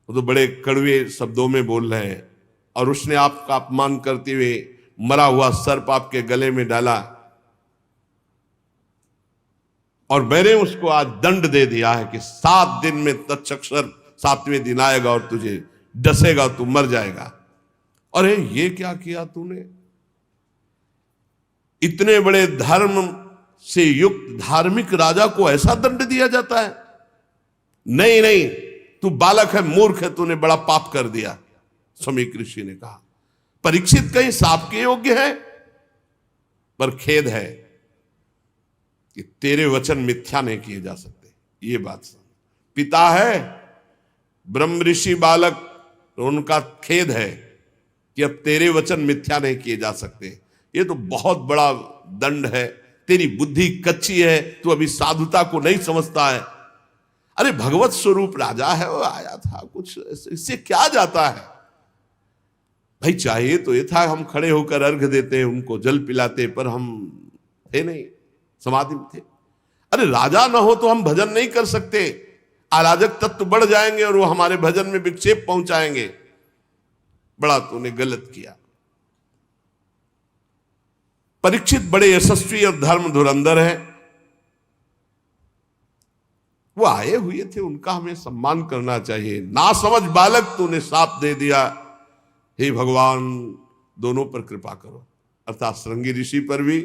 वो तो बड़े कड़वे शब्दों में बोल रहे हैं, और उसने आपका अपमान करते हुए मरा हुआ सर्प आपके गले में डाला, और मैंने उसको आज दंड दे दिया है कि 7 दिन में तक्षक सर्प 7वें दिन आएगा और तुझे डसेगा, तू मर जाएगा। अरे ये क्या किया तूने? इतने बड़े धर्म से युक्त धार्मिक राजा को ऐसा दंड दिया जाता है? नहीं नहीं, तू बालक है, मूर्ख है, तूने बड़ा पाप कर दिया। समीक ऋषि ने कहा, परीक्षित कहीं साप के योग्य है? पर खेद है कि तेरे वचन मिथ्या नहीं किए जा सकते। ये बात समझ। पिता है ब्रह्म ऋषि बालक, तो उनका खेद है कि अब तेरे वचन मिथ्या नहीं किए जा सकते। ये तो बहुत बड़ा दंड है। तेरी बुद्धि कच्ची है, तू अभी साधुता को नहीं समझता है। अरे भगवत स्वरूप राजा है, वो आया था, कुछ इससे क्या जाता है भाई? चाहिए तो ये था हम खड़े होकर अर्घ देते, उनको जल पिलाते, पर हम थे नहीं, समाधि में थे। अरे राजा ना हो तो हम भजन नहीं कर सकते, अराजक तत्व बढ़ जाएंगे और वो हमारे भजन में विक्षेप पहुंचाएंगे। बड़ा तूने गलत किया। परीक्षित बड़े यशस्वी और धर्म धुरंधर है, वो आए हुए थे, उनका हमें सम्मान करना चाहिए। ना समझ बालक तूने शाप दे दिया। हे भगवान, दोनों पर कृपा करो, अर्थात श्रृंगी ऋषि पर भी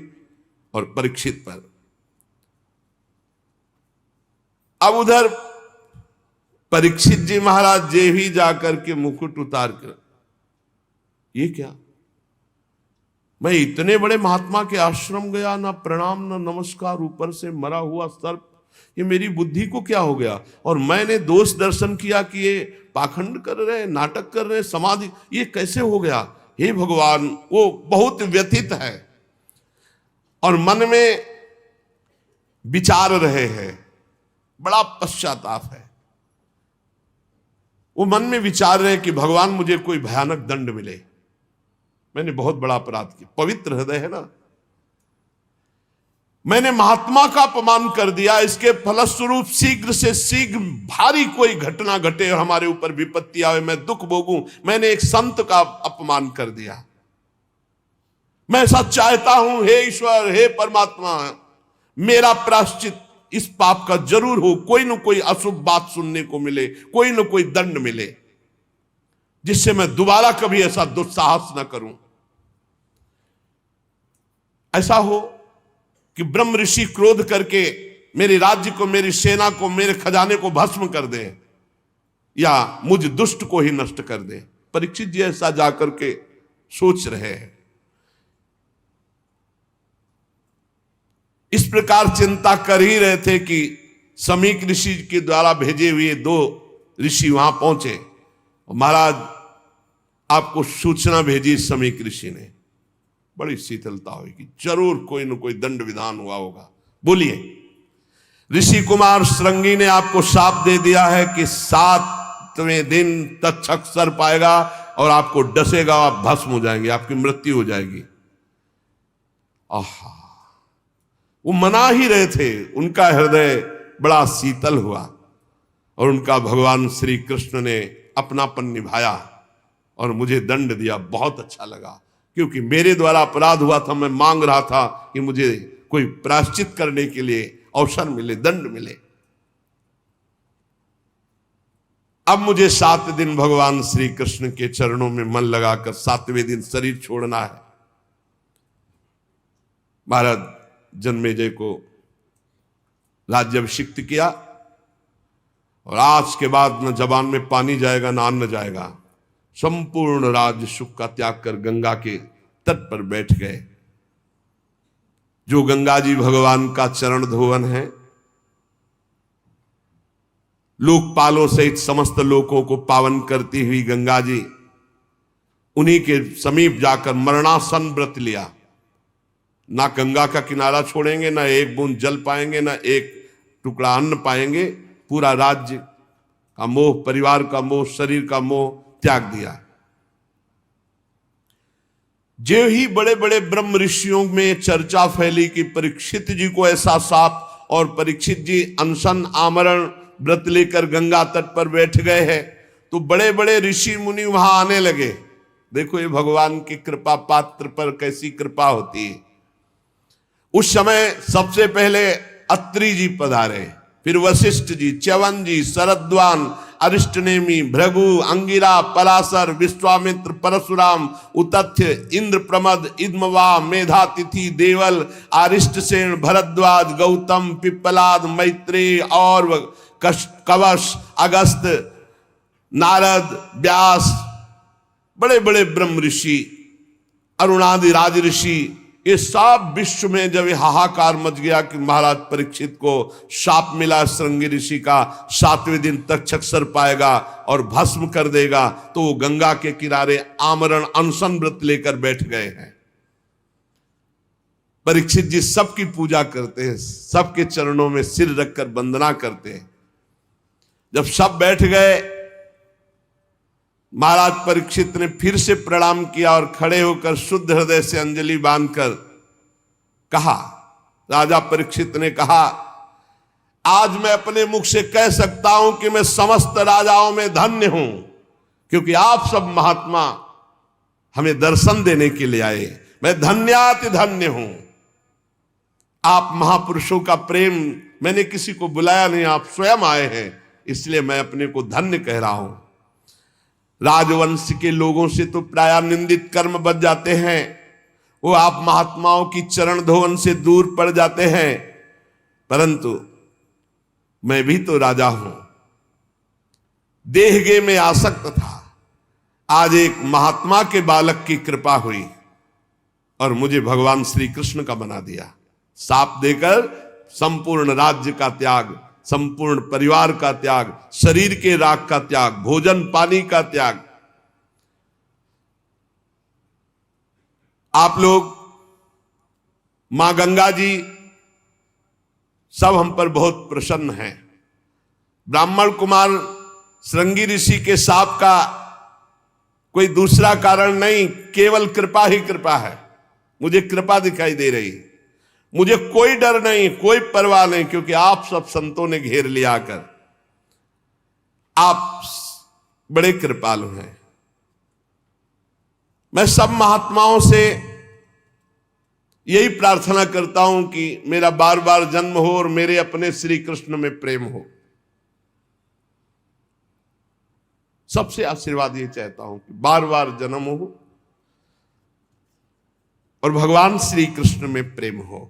और परीक्षित पर। अब उधर परीक्षित जी महाराज जे ही जाकर के मुकुट उतार कर, ये क्या? मैं इतने बड़े महात्मा के आश्रम गया, ना प्रणाम ना नमस्कार, ऊपर से मरा हुआ सर्प, ये मेरी बुद्धि को क्या हो गया? और मैंने दोष दर्शन किया कि ये पाखंड कर रहे, नाटक कर रहे, समाधि, ये कैसे हो गया? हे भगवान, वो बहुत व्यथित है। और मन में विचार रहे हैं, बड़ा पश्चाताप है। वो मन में विचार रहे कि भगवान मुझे कोई भयानक दंड मिले, मैंने बहुत बड़ा अपराध किया। पवित्र हृदय है ना, मैंने महात्मा का अपमान कर दिया, इसके फलस्वरूप शीघ्र से शीघ्र भारी कोई घटना घटे और हमारे ऊपर विपत्ति आवे, मैं दुख भोगूं। मैंने एक संत का अपमान कर दिया। मैं ऐसा चाहता हूं, हे ईश्वर, हे परमात्मा, मेरा प्रायश्चित इस पाप का जरूर हो, कोई न कोई अशुभ बात सुनने को मिले, कोई न कोई दंड मिले, जिससे मैं दोबारा कभी ऐसा दुस्साहस न करूं। ऐसा हो कि ब्रह्म ऋषि क्रोध करके मेरे राज्य को, मेरी सेना को, मेरे खजाने को भस्म कर दे, या मुझ दुष्ट को ही नष्ट कर दे। परीक्षित जी ऐसा जाकर के सोच रहे हैं। इस प्रकार चिंता कर ही रहे थे कि समीक ऋषि के द्वारा भेजे हुए 2 ऋषि वहां पहुंचे। महाराज, आपको सूचना भेजी समीक ऋषि ने, बड़ी शीतलता हुई कि जरूर कोई न कोई दंड विधान हुआ होगा। बोलिए। ऋषि कुमार श्रृंगी ने आपको शाप दे दिया है कि 7वें दिन तक्षक सर्प आएगा और आपको डसेगा, आप भस्म हो जाएंगे, आपकी मृत्यु हो जाएगी। आहा, वो मना ही रहे थे, उनका हृदय बड़ा शीतल हुआ और उनका भगवान श्री कृष्ण ने अपनापन निभाया और मुझे दंड दिया। बहुत अच्छा लगा, क्योंकि मेरे द्वारा अपराध हुआ था। मैं मांग रहा था कि मुझे कोई प्रायश्चित करने के लिए अवसर मिले, दंड मिले। अब मुझे 7 दिन भगवान श्री कृष्ण के चरणों में मन लगाकर 7वें दिन शरीर छोड़ना है। महाराज जन्मेजय को राज्याभिषिक्त किया और आज के बाद न जबान में पानी जाएगा, न अन्न जाएगा। संपूर्ण राज्य सुख का त्याग कर गंगा के तट पर बैठ गए। जो गंगा जी भगवान का चरण धोवन है, लोकपालों सहित समस्त लोकों को पावन करती हुई गंगा जी, उन्हीं के समीप जाकर मरणासन व्रत लिया। ना गंगा का किनारा छोड़ेंगे, ना एक बूंद जल पाएंगे, ना एक टुकड़ा अन्न पाएंगे। पूरा राज्य का मोह, परिवार का मोह, शरीर का मोह त्याग दिया। जो ही बड़े बड़े ब्रह्म ऋषियों में चर्चा फैली कि परीक्षित जी को ऐसा शाप, और परीक्षित जी अनशन आमरण व्रत लेकर गंगा तट पर बैठ गए हैं, तो बड़े बड़े ऋषि मुनि वहां आने लगे। देखो ये भगवान की कृपा, पात्र पर कैसी कृपा होती है। उस समय सबसे पहले अत्रि जी पधारे, फिर वशिष्ठ जी, च्यवन जी, शरद्वान, अरिष्टनेमी, भृगु, अंगिरा, पराशर, विश्वामित्र, परशुराम, उतथ्य, इंद्र प्रमद, इद्मवा, मेधातिथि, देवल, आरिष्टसेन, भरद्वाज, गौतम, पिप्पलाद, मैत्रेय और कवश, अगस्त, नारद, व्यास, बड़े बड़े ब्रह्म ऋषि, अरुणादि राज ऋषि, ये सब विश्व में जब हाहाकार मच गया कि महाराज परीक्षित को शाप मिला श्रृंगी ऋषि का, 7वें दिन तक्षक सर्प आएगा और भस्म कर देगा, तो वो गंगा के किनारे आमरण अनशन व्रत लेकर बैठ गए हैं। परीक्षित जी सबकी पूजा करते हैं, सबके चरणों में सिर रखकर वंदना करते हैं। जब सब बैठ गए, महाराज परीक्षित ने फिर से प्रणाम किया और खड़े होकर शुद्ध हृदय से अंजलि बांधकर कहा, राजा परीक्षित ने कहा, आज मैं अपने मुख से कह सकता हूं कि मैं समस्त राजाओं में धन्य हूं, क्योंकि आप सब महात्मा हमें दर्शन देने के लिए आए। मैं धन्याति धन्य हूं। आप महापुरुषों का प्रेम, मैंने किसी को बुलाया नहीं, आप स्वयं आए हैं, इसलिए मैं अपने को धन्य कह रहा हूं। राजवंश के लोगों से तो प्राय निंदित कर्म बच जाते हैं, वो आप महात्माओं की चरण धोवन से दूर पड़ जाते हैं, परंतु मैं भी तो राजा हूं। देहगे में आसक्त था, आज एक महात्मा के बालक की कृपा हुई और मुझे भगवान श्री कृष्ण का बना दिया। शाप देकर संपूर्ण राज्य का त्याग, संपूर्ण परिवार का त्याग, शरीर के राग का त्याग, भोजन पानी का त्याग। आप लोग मां गंगा जी सब हम पर बहुत प्रसन्न हैं। ब्राह्मण कुमार श्रृंगी ऋषि के शाप का कोई दूसरा कारण नहीं, केवल कृपा ही कृपा है। मुझे कृपा दिखाई दे रही, मुझे कोई डर नहीं, कोई परवाह नहीं, क्योंकि आप सब संतों ने घेर लिया आकर। आप बड़े कृपालु हैं। मैं सब महात्माओं से यही प्रार्थना करता हूं कि मेरा बार बार जन्म हो और मेरे अपने श्री कृष्ण में प्रेम हो। सबसे आशीर्वाद ये चाहता हूं कि बार बार जन्म हो और भगवान श्री कृष्ण में प्रेम हो।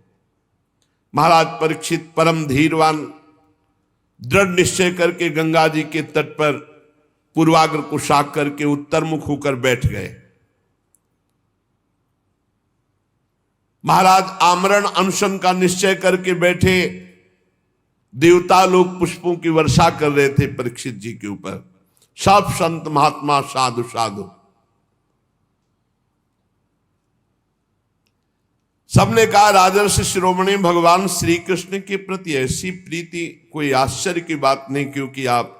महाराज परीक्षित परम धीरवान दृढ़ निश्चय करके गंगा जी के तट पर पूर्वाग्र को शाक करके उत्तर मुख होकर बैठ गए। महाराज आमरण अनशन का निश्चय करके बैठे। देवता लोग पुष्पों की वर्षा कर रहे थे परीक्षित जी के ऊपर। सब संत महात्मा साधु साधु सबने कहा, राजर्षि शिरोमणि भगवान श्री कृष्ण के प्रति ऐसी प्रीति कोई आश्चर्य की बात नहीं, क्योंकि आप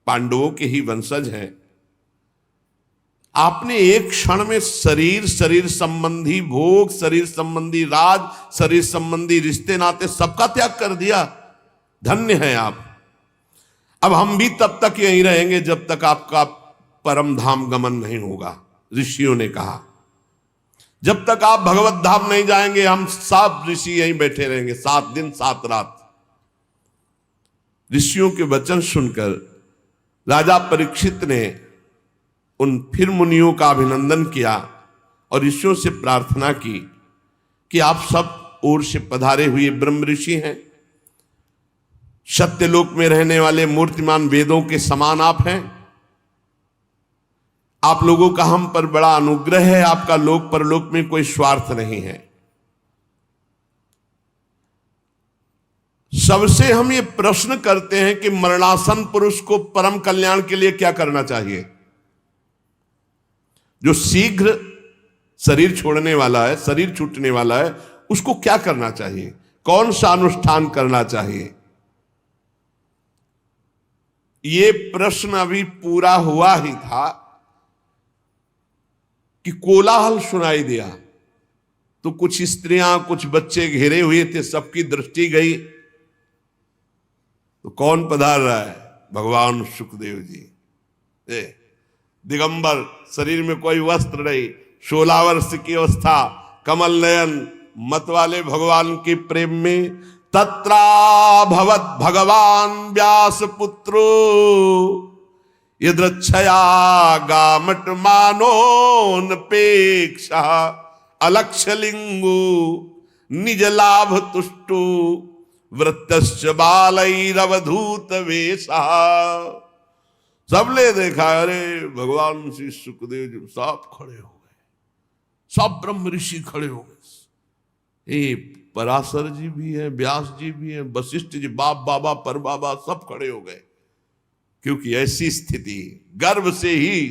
पांडवों के ही वंशज हैं। आपने एक क्षण में शरीर संबंधी भोग, शरीर संबंधी राज, शरीर संबंधी रिश्ते नाते सबका त्याग कर दिया। धन्य हैं आप। अब हम भी तब तक यहीं रहेंगे जब तक आपका परम धाम गमन नहीं होगा। ऋषियों ने कहा, जब तक आप भगवत धाम नहीं जाएंगे हम सब ऋषि यहीं बैठे रहेंगे 7 दिन 7 रात। ऋषियों के वचन सुनकर राजा परीक्षित ने उन फिर मुनियों का अभिनंदन किया और ऋषियों से प्रार्थना की कि आप सब ओर से पधारे हुए ब्रह्म ऋषि हैं, सत्यलोक में रहने वाले मूर्तिमान वेदों के समान आप हैं। आप लोगों का हम पर बड़ा अनुग्रह है। आपका लोक परलोक में कोई स्वार्थ नहीं है। सबसे हम ये प्रश्न करते हैं कि मरणासन पुरुष को परम कल्याण के लिए क्या करना चाहिए? जो शीघ्र शरीर छोड़ने वाला है, शरीर छूटने वाला है, उसको क्या करना चाहिए? कौन सा अनुष्ठान करना चाहिए? ये प्रश्न अभी पूरा हुआ ही था कि कोलाहल सुनाई दिया। तो कुछ स्त्रियां, कुछ बच्चे घेरे हुए थे, सबकी दृष्टि गई। तो कौन पधार रहा है? भगवान सुखदेव जी। दिगंबर, शरीर में कोई वस्त्र नहीं, 16 वर्ष की अवस्था, कमल नयन, मत वाले भगवान के प्रेम में तत्रा भवत भगवान व्यास पुत्रो यद्रच्छया गामट मानोनपेक्षा अलक्षलिंगु निज लाभ तुष्टु वृत्तश्च बालैरवधूत वेशा। सबने देखा, अरे भगवान श्री सुखदेव जी सब खड़े हो गए, सब ब्रह्म ऋषि खड़े हो गए। पराशर जी भी हैं, व्यास जी भी हैं, वशिष्ठ जी, बाप बाबा पर बाबा सब खड़े हो गए। क्योंकि ऐसी स्थिति गर्भ से ही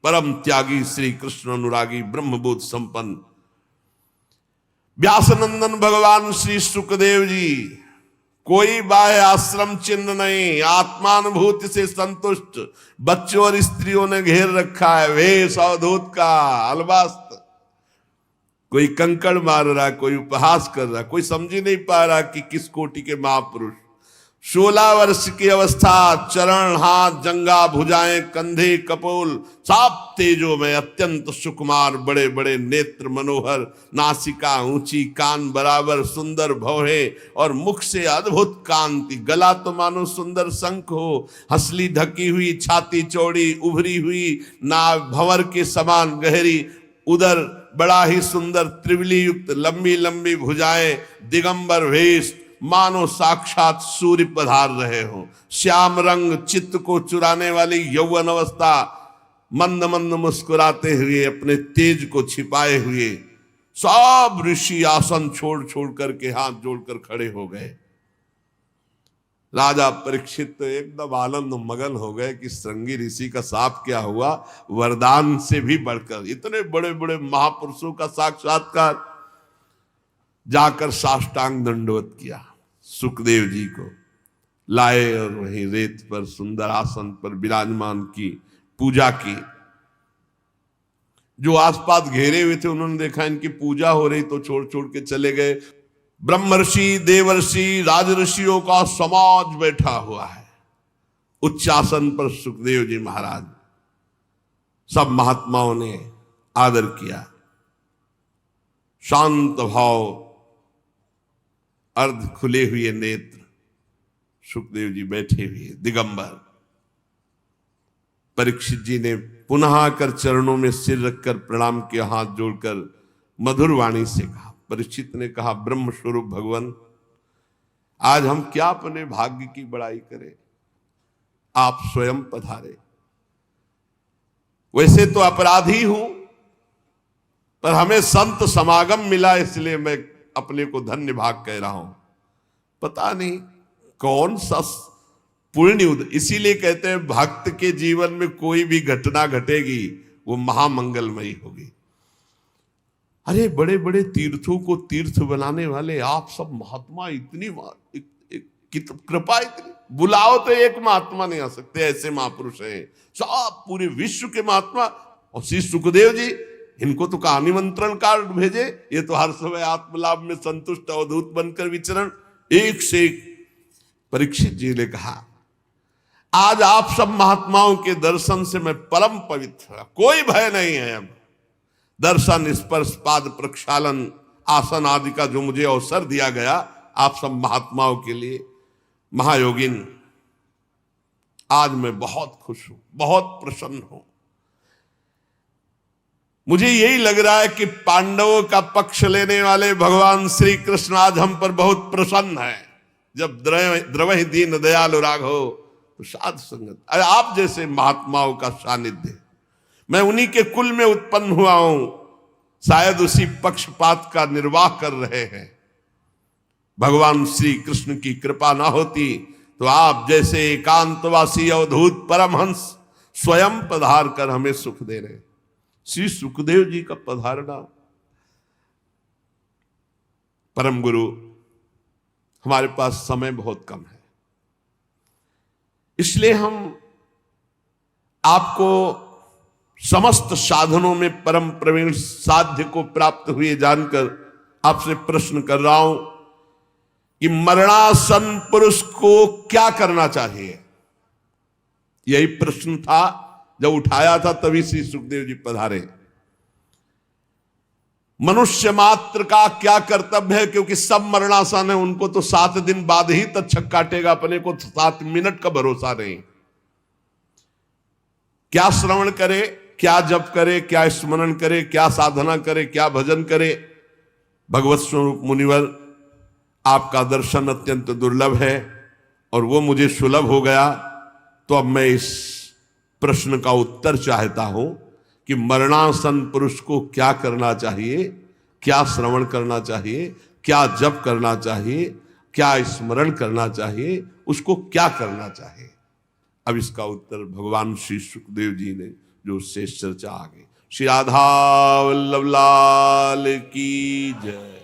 परम त्यागी श्री कृष्ण अनुरागी ब्रह्मबोध संपन्न व्यासनंदन भगवान श्री सुखदेव जी, कोई बाह्य आश्रम चिन्ह नहीं, आत्मानुभूति से संतुष्ट बच्चों और स्त्रियों ने घेर रखा है। वेश अवधूत का अलवास्त, कोई कंकड़ मार रहा, कोई उपहास कर रहा, कोई समझ ही नहीं पा रहा कि किस कोटि के महापुरुष। 16 वर्ष की अवस्था, चरण, हाथ, जंगा, भुजाएं, कंधे, कपोल सब तेजो में, अत्यंत सुकुमार, बड़े बड़े नेत्र मनोहर, नासिका ऊंची, कान बराबर, सुंदर भौहे और मुख से अद्भुत कांति। गला तो मानो सुंदर शंख हो, हंसली ढकी हुई, छाती चौड़ी उभरी हुई, नाभ भंवर के समान गहरी, उदर बड़ा ही सुंदर त्रिवली युक्त, लंबी लंबी भुजाएं, दिगंबर वेश, मानो साक्षात सूर्य पधार रहे हो। श्याम रंग, चित्त को चुराने वाली यौवन अवस्था, मंद मंद मुस्कुराते हुए, अपने तेज को छिपाए हुए सब ऋषि आसन छोड़ छोड़ करके हाथ जोड़कर खड़े हो गए। राजा परीक्षित तो एकदम आनंद मगन हो गए कि श्रृंगी ऋषि का शाप क्या हुआ, वरदान से भी बढ़कर इतने बड़े बड़े महापुरुषों का साक्षात्कार। जाकर साष्टांग दंडवत किया, सुखदेव जी को लाए और वहीं रेत पर सुंदर आसन पर विराजमान की, पूजा की। जो आसपास घेरे हुए थे उन्होंने देखा इनकी पूजा हो रही तो छोड़ छोड़ के चले गए। ब्रह्मर्षि, देवर्षि, राजऋषियों का समाज बैठा हुआ है उच्च आसन पर सुखदेव जी महाराज। सब महात्माओं ने आदर किया, शांत भाव, अर्ध खुले हुए नेत्र, सुखदेव जी बैठे हुए दिगंबर। परीक्षित जी ने पुनः आकर चरणों में सिर रखकर प्रणाम किया, हाथ जोड़कर मधुर वाणी से कहा। परीक्षित ने कहा, ब्रह्म स्वरूप भगवान, आज हम क्या अपने भाग्य की बड़ाई करें, आप स्वयं पधारे। वैसे तो अपराधी हूं, पर हमें संत समागम मिला इसलिए मैं अपने को धन्य भाग कह रहा हूं। पता नहीं कौन सा पुण्य, इसीलिए कहते हैं भक्त के जीवन में कोई भी घटना घटेगी वो महामंगलमयी होगी। अरे बड़े बड़े तीर्थों को तीर्थ बनाने वाले आप सब महात्मा, इतनी कृपा, इतनी बुलाओ तो एक महात्मा नहीं आ सकते, ऐसे महापुरुष हैं सब पूरे विश्व के महात्मा। और श्री सुखदेव जी, इनको तो कहा निमंत्रण कार्ड भेजे, ये तो हर समय आत्मलाभ में संतुष्ट अवधूत बनकर विचरण। एक से एक परीक्षित जी ने कहा, आज आप सब महात्माओं के दर्शन से मैं परम पवित्र, कोई भय नहीं है। अब दर्शन, स्पर्श, पाद प्रक्षालन, आसन आदि का जो मुझे अवसर दिया गया आप सब महात्माओं के लिए, महायोगिन, आज मैं बहुत खुश हूं, बहुत प्रसन्न हूं। मुझे यही लग रहा है कि पांडवों का पक्ष लेने वाले भगवान श्री कृष्ण आज हम पर बहुत प्रसन्न है। जब द्रवहि दीन दयालु राघव तो साध संगत, अरे आप जैसे महात्माओं का सानिध्य, मैं उन्हीं के कुल में उत्पन्न हुआ हूं, शायद उसी पक्षपात का निर्वाह कर रहे हैं। भगवान श्री कृष्ण की कृपा ना होती तो आप जैसे एकांतवासी अवधूत परमहंस स्वयं पधार कर हमें सुख दे रहे। श्री सुखदेव जी का पधारना, परम गुरु, हमारे पास समय बहुत कम है, इसलिए हम आपको समस्त साधनों में परम प्रवीण साध्य को प्राप्त हुए जानकर आपसे प्रश्न कर रहा हूं कि मरणासन पुरुष को क्या करना चाहिए। यही प्रश्न था जब उठाया था, तभी श्री सुखदेव जी पधारे। मनुष्य मात्र का क्या कर्तव्य है, क्योंकि सब मरणासन है, उनको तो 7 दिन बाद ही तक्षक काटेगा, अपने को 7 मिनट का भरोसा नहीं। क्या श्रवण करे, क्या जप करे, क्या स्मरण करे, क्या साधना करे, क्या भजन करे। भगवत स्वरूप मुनिवर, आपका दर्शन अत्यंत दुर्लभ है और वो मुझे सुलभ हो गया, तो अब मैं इस प्रश्न का उत्तर चाहता हूं कि मरणासन पुरुष को क्या करना चाहिए, क्या श्रवण करना चाहिए, क्या जप करना चाहिए, क्या स्मरण करना चाहिए, उसको क्या करना चाहिए। अब इसका उत्तर भगवान श्री सुखदेव जी ने जो शेष चर्चा आ गई। श्री राधा वल्लभ लाल की जय।